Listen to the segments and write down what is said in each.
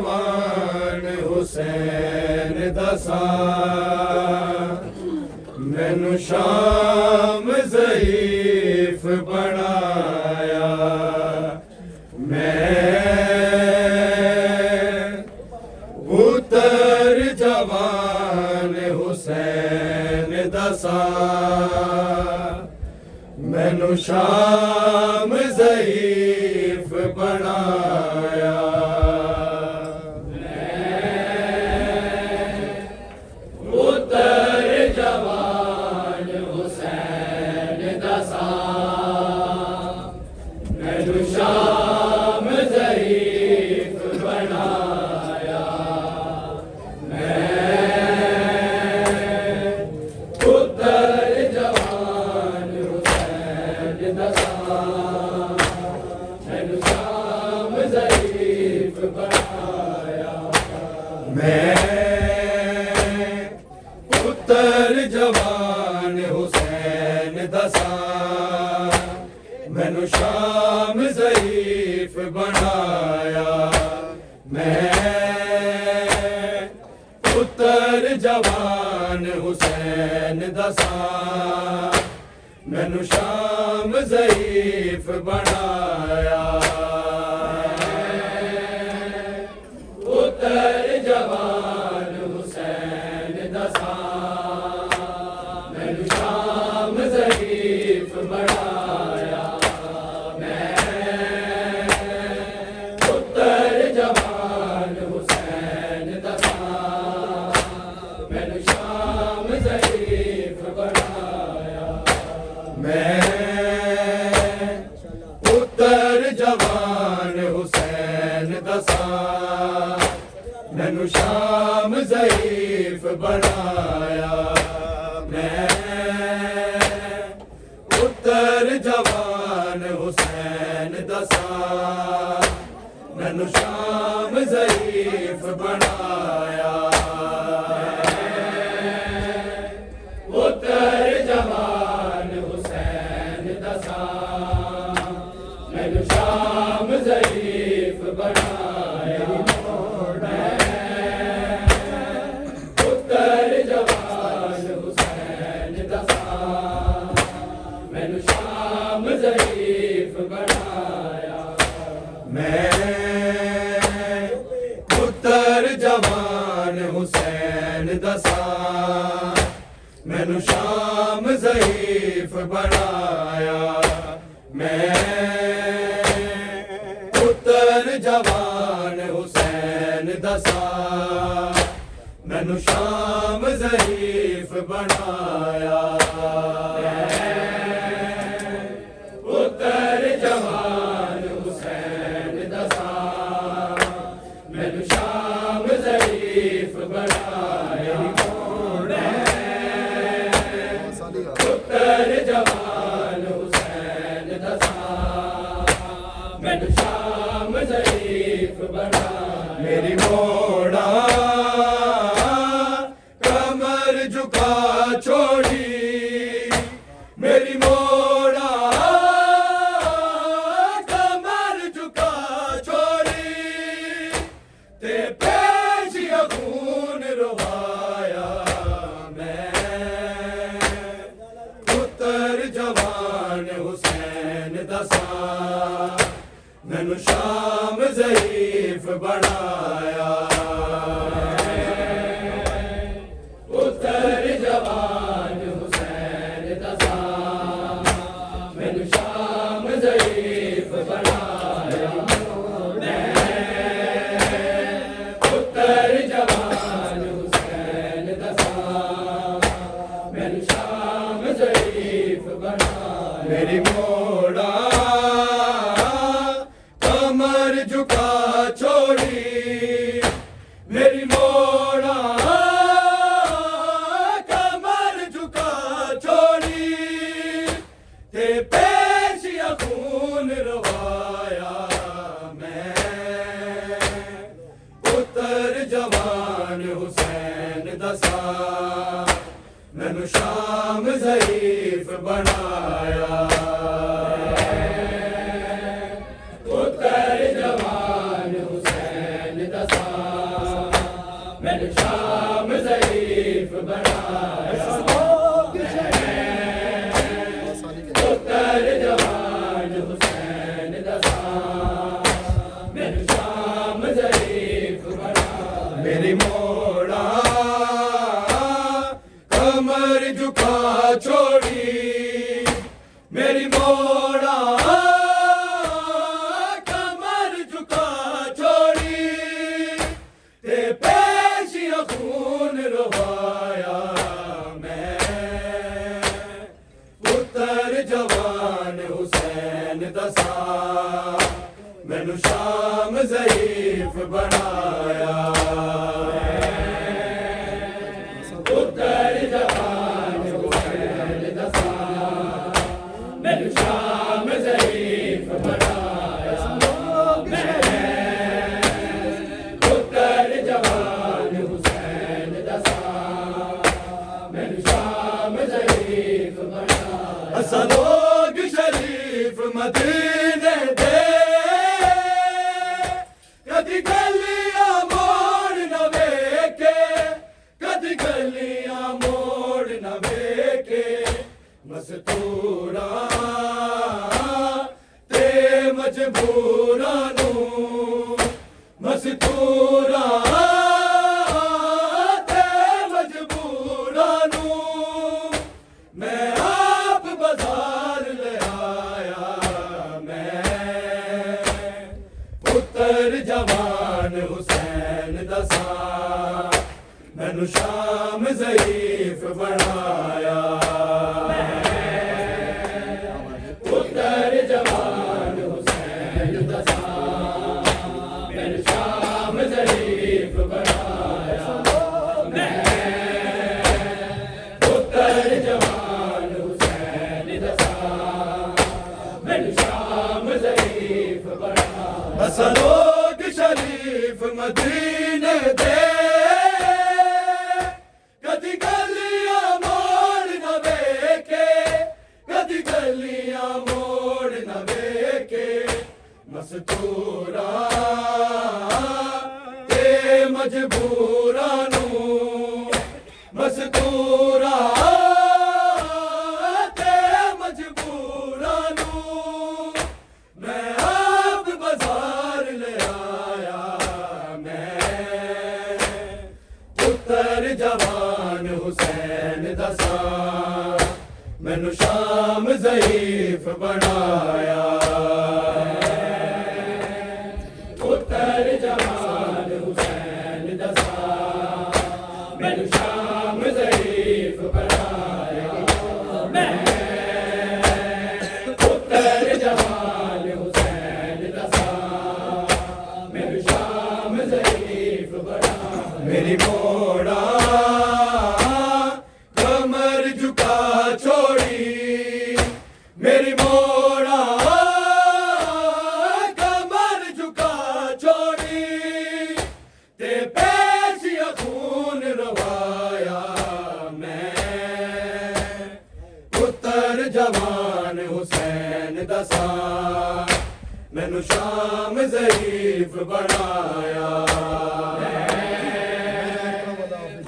जवान हुसैन दसा मैनू शाम ज़ईफ़ बनाया मैं पुत्र जवान हुसैन दसा मैनू शाम ज़ईफ़ बनाया शाम ज़ईफ़ बनाया मैं पुत्र जवान हुसैन दसा मैनू शाम ज़ईफ़ बनाया मैं पुत्र जवान हुसैन दसा मैनू शाम ज़ईफ़ बनाया मैं पुत्र जवान हुसैन दसा मैनू शाम ज़ईफ़ बनाया पुत्र जवान हुसैन दसा मैनू शाम ज़ईफ़ बनाया मैं पुत्र जवान हुसैन दसा मैनू शाम ज़ईफ़ बनाया मैं पुत्र जवान हुसैन दसा मैनू शाम ज़ईफ़ बनाया पुत्र जवान हुसैन दसा मैनू शाम ज़ईफ़ बनाया पुत्र जवान हुसैन दसा मैनू शाम ज़ईफ़ बनाया मैं पुत्र जवान हुसैन दसा मैनू शाम ज़ईफ़ बनाया मैं पुत्र जवान हुसैन दसा मैनू शाम ज़ईफ़ बनाया पुत्र जवान हुसैन दसा मैनू शाम ज़ईफ़ बनाया पुत्र जवान हुसैन दसा मैनू शाम ज़ईफ़ बनाया मेरी मोड़ा कमर झुका छोड़ी मेरी मोड़ा कमर झुका छोड़ी ते पेशिया खून रुवाया जवान हुसैन दसा मैनू शाम ज़ईफ़ बनाया पुत्र जवान हुसैन दसा मैनू शाम ज़ईफ़ बनाया पुत्र जवान हुसैन दसा मैनू शाम ज़ईफ़ मेरी मोड़ा कमर झुका छोड़ी मेरी मोड़ा कमर झुका छोड़ी ते पेशिया खून रुवाया मैं पुत्र जवान हुसैन दसा मैनू शाम ज़ईफ़ बनाया पुत्र जवान हुसैन दसा शरीफ बनाया। पुत्र जवान हुसैन दसा मैनू शाम शरीफ बनाया। पुत्र जवान हुसैन दसा मैनू शाम शरीफ बनाया। असा लोग शरीफ मदीने दे कदी गलियां मोड़ न वेखे, कदी गलियां मोड़ न वेखे। मस्तूरा ते मजबूरा नू, मस्तूरा ते मजबूरा नू मैं आप बाजार ले आया। मैं पुत्र जवान हुसैन दसा मैनू शाम ज़ईफ बनाया। पुत्र जवान हुसैन दसा मैनू शाम ज़ईफ बनाया। पुत्र जवान हुसैन दसा मैनू शाम ज़ईफ बनाया। असा लोग शरीफ मदीने दे कदी गलियां मोड़ न वेखे, कदी गलियां मोड़ न वेखे। मस्तूरा ते मजबूरा नू, मस्तूरा ते मजबूरा नू मैं आप बाजार ले आया। मैं पुत्र जवान हुसैन दसा मैनू शाम ज़ईफ बनाया। पुत्र जवान हुसैन दसा मैनू शाम ज़ईफ बनाया। पुत्र जवान हुसैन दसा मैनू शाम ज़ईफ बनाया। मेरी मोड़ा कमर झुका छोड़ी, मेरी मोड़ा कमर झुका छोड़ी ते पेशिया खून रवाया। मैं पुत्र जवान हुसैन दसा मैनू शाम ज़ईफ बनाया।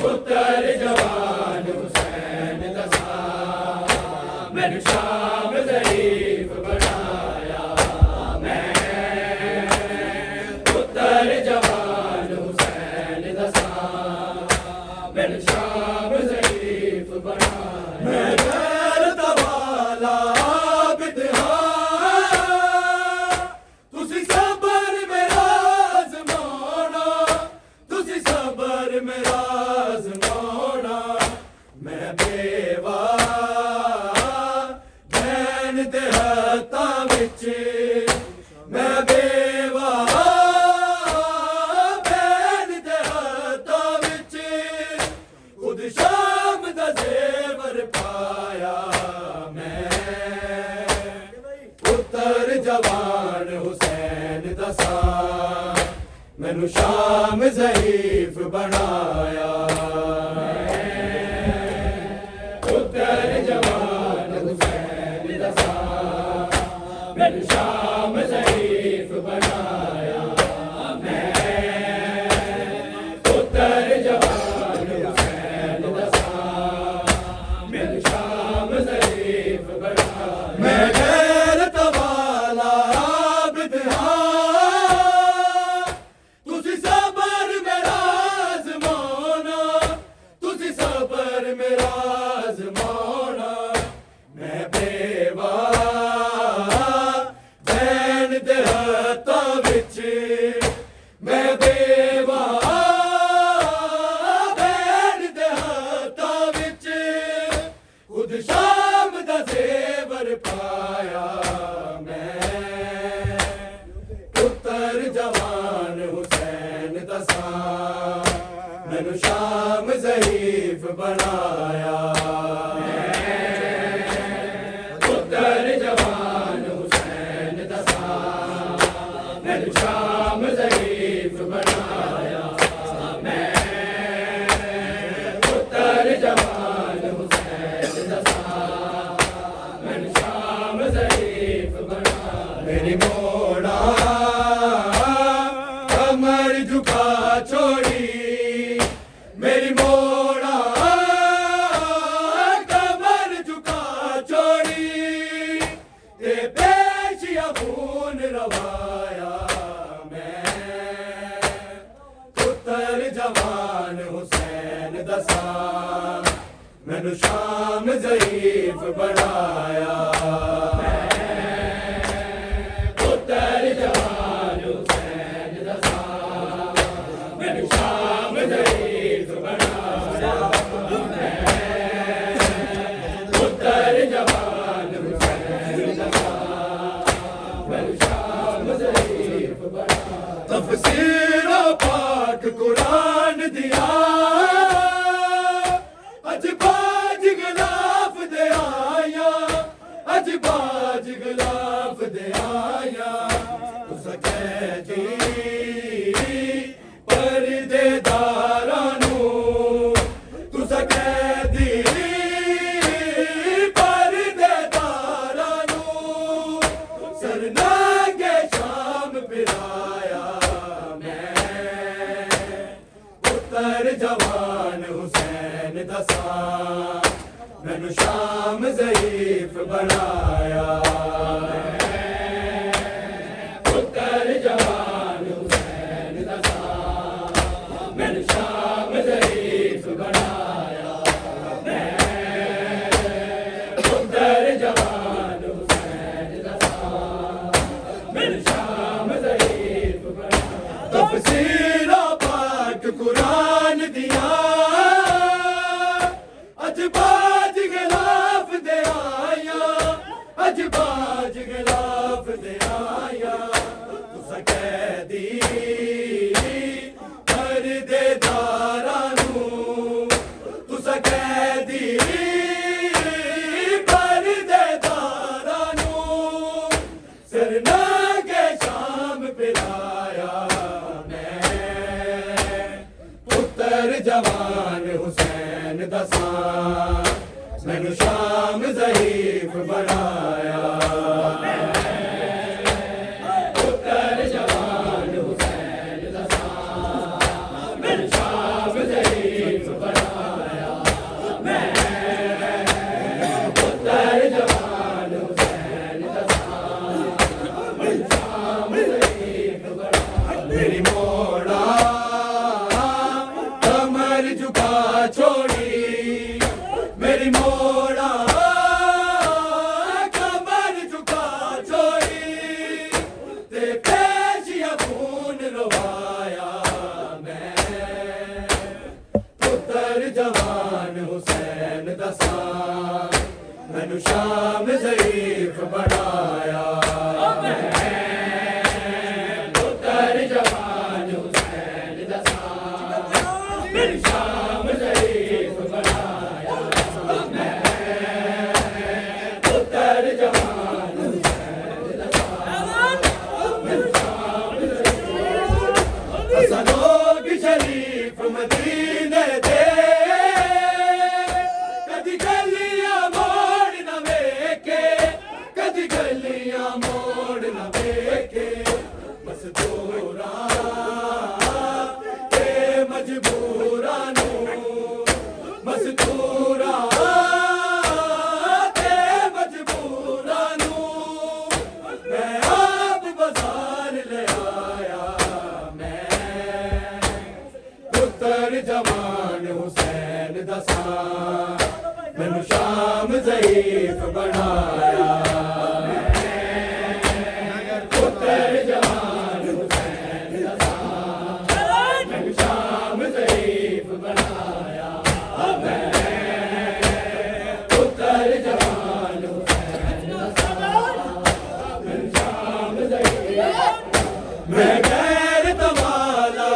पुत्र जवान हुसैन दसा मैनू शाम ज़ईफ बनाया। पुत्र जवान हुसैन दसा मैनू शाम ज़ईफ बनाया। मैं गैरत वाला आबिद हां, तुसी सबर मेरा आज़माना, तुसी सबर मेरा आज़माना। मैं बेवा भैन दे हत्थां विच, मैं बेवा भैन दे हत्थां विच खुद शाम दा ज़ेवर पाया। मैं पुत्र जवान हुसैन दसा मैनू शाम ज़ईफ बनाया। पुत्र जवान हुसैन दसा मैनू शाम ज़ईफ बनाया। पुत्र जवान हुसैन दसा मैनू शाम ज़ईफ बनाया। मैं गैरत वाला आबिद हां, तुसी सबर मेरा आज़माना, मैनू शाम ज़ईफ़ बनाया पुत्र जवान हुसैन दसा मैनू शाम ज़ईफ़ बनाया पुत्र जवान हुसैन दसा मैनू शाम ज़ईफ़ बनाया मेरी मोड़ा कमर झुका छोड़ी मेरी मोड़ा कमर झुका छोड़ी ते पेशिया खून रवाया मैं पुत्र जवान हुसैन दसा मैनू शाम ज़ईफ़ बनाया पुत्र जवान हुसैन दसा मैनू शाम ज़ईफ़ बनाया पुत्र जवान हुसैन दसा मैनू शाम ज़ईफ़ बनाया तफसीर पाक कुरान दिया अज बाज गिलाफ दे आया अज बाज गिलाफ दे आया तुस कहती परदेदारां नू तुस कहती परदेदारां नू सरनागे शाम पिराया मैं पुत्र जवान हुसैन दसा मैनू शाम ज़ईफ़ बनाया पुत्र जवान हुसैन दसा मैनू शाम ज़ईफ़ बनाया पुत्र जवान हुसैन दसा मैनू शाम ज़ईफ़ बनाया तफसीर पाक कुरान दिया अज बाज गिलाफ दे आया अज बाज गिलाफ दे आया तुस कहदी परदेदारां नू तुस कहदी परदेदारां नू सरनागे शाम पिराया मैं पुत्र जवान हुसैन दसा मैनू शाम ज़ईफ़ बनाया पुत्र जवान हुसैन दसा मैनू शाम ज़ईफ़ बनाया पुत्र जवान हुसैन दसा मैनू शाम ज़ईफ़ बनाया मेरी मोड़ा कमर झुका छोड़ी मेरी मोड़ा कमर झुका छोड़ी ते पेशिया खून रवाया मैं पुत्र जवान हुसैन दसा मैनू शाम ज़ईफ़ बनाया पुत्र जवान हुसैन दसा मैनू शाम ज़ईफ़ बनाया पुत्र जवान हुसैन दसा मैनू शाम ज़ईफ़ असां लोग शरीफ मदीने दे कदी गलियां मोड़ न वेखे कदी गलियां मोड़ न वेखे मज़दूरां ते मजबूरां नू मज़दूरां ते मजबूरां नू मैं आप बाज़ार ले आया मैं पुत्र जवान हुसैन दसा मैनू शाम ज़ईफ़ बनाया पुत्र जवान हुसैन दसा मैनू शाम ज़ईफ़ बनाया पुत्र जवान हुसैन दसा मैनू शाम ज़ईफ़ मैं गैरत वाला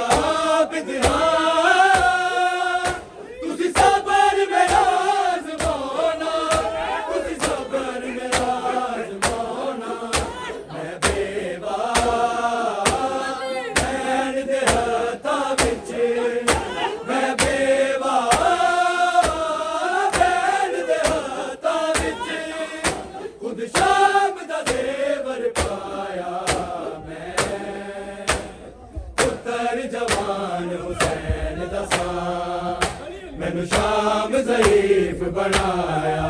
बिदरा ਪੁੱਤਰ ਜਵਾਨ ਹੁਸੈਨ ਦਾ ਸਾਂ ਮੈਨੂੰ ਸ਼ਾਮ ਜ਼ਈਫ ਬਣਾਇਆ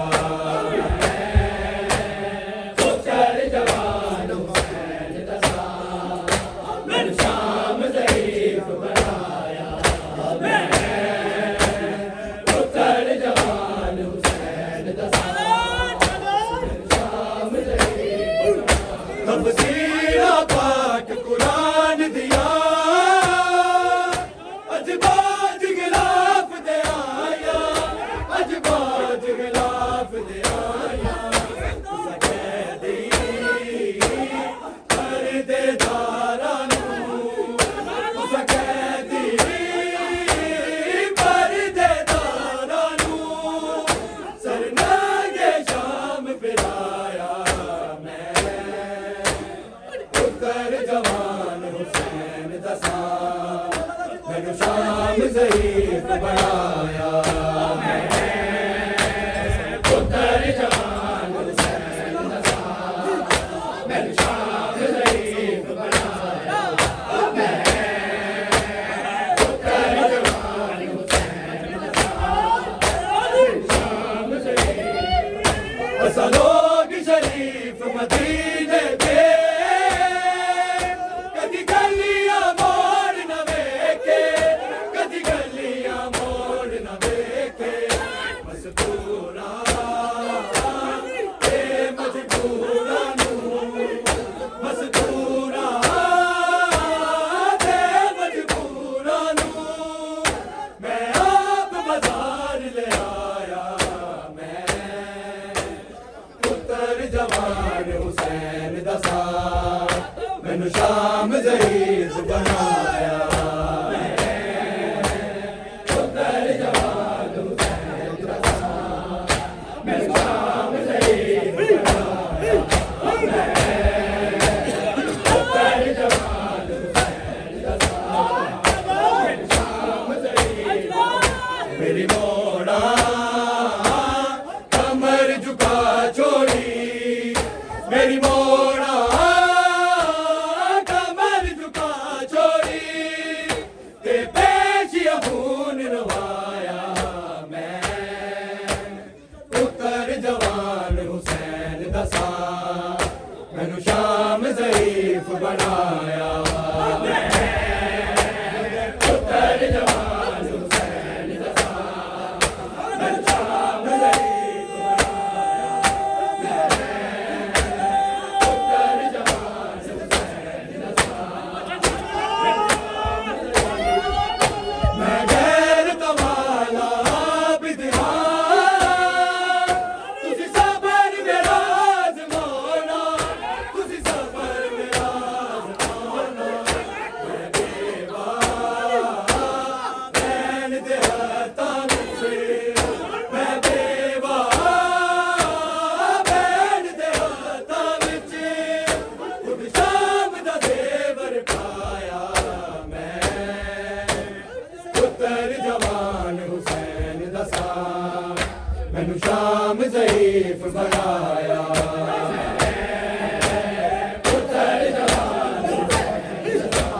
ਪੁੱਤਰ ਜਵਾਨ ਹੁਸੈਨ ਦਾ ਸਾਂ ਮੈਨੂੰ ਸ਼ਾਮ ਜ਼ਈਫ ਬਣਾਇਆ ਪੁੱਤਰ ਜਵਾਨ ਹੁਸੈਨ ਦਾ ਸਾਂ ਸ਼ਾਮ ਜ਼ਈਫ ਤਫਸੀਰਾਂ ਪਾਕ ਕੁਰਾਨ ਦੀਆਂ ਅੱਜ ਬਾਜ ਗਿਲਾਫ ਦੇ ਆਇਆ ਅੱਜ ਬਾਜ ਗਿਲਾਫ ਦੇ ਆਇਆ ਸਕਦੀ ਪਰਦੇਦਾਰਾਂ ਨੂੰ ਸਕਦੀ ਪਰਦੇਦਾਰਾਂ ਨੂੰ ਸਰਨਾਗੇ ਸ਼ਾਮ ਫਿਰਾਇਆ ਪੁੱਤਰ ਜਵਾਨ ਹੁਸੈਨ ਦਾ ਸਾਂ ਮੈਨੂੰ ਸ਼ਾਮ ਜ਼ਈਫ ਬਣਾਇਆ ਪੁੱਤਰ ਜਵਾਨ ਹੁਸੈਨ ਦਾ ਸਾਂ ਮੈਨੂੰ ਸ਼ਾਮ ਜ਼ਈਫ ਬਣਾਇਆ ਪੁੱਤਰ ਜਵਾਨ ਹੁਸੈਨ ਦਾ ਸਾਂ ਸ਼ਾਮ ਜ਼ਈਫ ਅਸਾਂ ਲੋਗ ਸ਼ਰੀਫ ਮਦੀਨੇ ਦੇ ਕਦੀ ਗਲੀਆਂ ਮੋੜ ਨਾ ਵੇਖੇ ਕਦੀ ਗਲੀਆਂ ਮੋੜ ਨਾ ਵੇਖੇ ਮਜ਼ਦੂਰਾਂ ਤੇ ਮਜਬੂਰਾਂ ਨੂੰ ਮਜ਼ਦੂਰਾਂ ਤੇ ਮਜਬੂਰਾਂ ਨੂੰ ਮੈਂ ਆਪ ਬਾਜ਼ਾਰ ਲੈ ਆਇਆ ਮੈਂ ਪੁੱਤਰ ਜਵਾਨ ਹੁਸੈਨ ਦਾ ਸਾਂ ਮੈਨੂੰ ਸ਼ਾਮ ਜ਼ਈਫ ਬਣਾਇਆ ਪੁੱਤਰ ਜਵਾਨ ਹੁਸੈਨ ਦਾ ਸਾਂ ਮੈਨੂੰ ਸ਼ਾਮ ਜ਼ਈਫ ਬਣਾਇਆ ਪੁੱਤਰ ਜਵਾਨ ਹੁਸੈਨ ਦਾ ਸਾਂ ਮੈਨੂੰ ਸ਼ਾਮ ਜ਼ਈਫ ਮੇਰੀ ਮੋੜਾ ਕਮਰ ਝੁਕਾ ਛੋੜੀ ਮੇਰੀ ਮੋੜਾ ਕਮਰ ਝੁਕਾ ਛੋੜੀ ਤੇ ਪੇਸ਼ੀਆ ਖੂਨ ਰਵਾਇਆ ਮੈਂ ਪੁੱਤਰ ਜਵਾਨ ਹੁਸੈਨ ਦਾ ਸਾਂ ਮੈਨੂੰ ਸ਼ਾਮ ਜ਼ਈਫ ਬਣਾਇਆ ਪੁੱਤਰ ਜਵਾਨ ਹੁਸੈਨ ਦਾ ਸਾਂ ਮੈਨੂੰ ਸ਼ਾਮ ਜ਼ਈਫ ਪੁੱਤਰ ਜਵਾਨ ਹੁਸੈਨ ਦਾ ਸਾਂ ਮੈਂ ਗੈਰਤ ਵਾਲਾ ਆਬਿਦ ਹਾਂ ਤੁਸੀਂ ਸਬਰ ਮੇਰਾ ਜ਼ਮਾਨਾ ਤੁਸੀਂ ਸਬਰ ਮੇਰਾ ਜ਼ਮਾਨਾ ਮੈਂ ਬੇਵਾ ਭੈਣ ਦੇ ਹੱਥਾਂ ਵਿੱਚ ਮੈਂ ਬੇਵਾ ਭੈਣ ਦੇ ਹੱਥਾਂ ਵਿੱਚ ਖੁਦ ਸ਼ਾਮ ਦਾ ਦੇਵਰ ਪਾਇਆ ਮੈਂ ਪੁੱਤਰ ਜਵਾਨ ਹੁਸੈਨ ਦਾ ਸਾਂ ਮੈਨੂੰ ਸ਼ਾਮ ਜ਼ਈਫ ਬਣਾਇਆ ਪੁੱਤਰ ਜਵਾਨ ਹੁਸੈਨ ਦਾ ਸਾਂ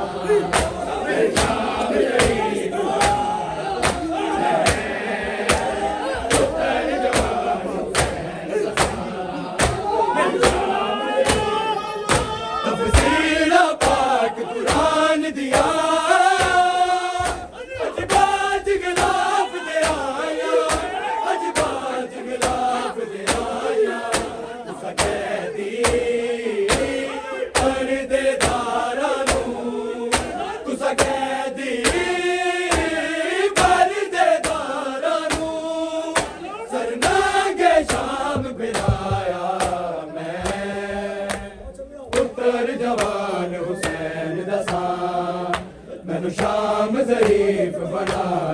ਮੈਨੂੰ ਸ਼ਾਮ ਜ਼ਈਫ ਪੁੱਤਰ ਜਵਾਨ ਹੁਸੈਨ ਦਾ ਸਾਂ ਮੈਨੂੰ ਸ਼ਾਮ ਤਫਸੀਰਾਂ ਪਾਕ ਕੁਰਾਨ ਦੀਆਂ ਅੱਜ ਬਾਜ ਗਿਲਾਫ ਦੇ ਆਇਆ ਅੱਜ ਬਾਜ ਗਿਲਾਫ ਦੇ ਆਇਆ ਸਕਦੀ ਪਰਦੇਦਾਰਾਂ ਨੂੰ ਤੂੰ ਸਕਦੀ ਪਰਦੇਦਾਰਾਂ ਨੂੰ ਸਰਨਾਗੇ ਸ਼ਾਮ ਫਿਰਾਇਆ ਮੈਂ ਪੁੱਤਰ ਜਵਾਨ ਹੁਸੈਨ ਦਾ ਸਾਂ ਮੈਨੂੰ ਸ਼ਾਮ ਜ਼ਈਫ ਬਣਾਇਆ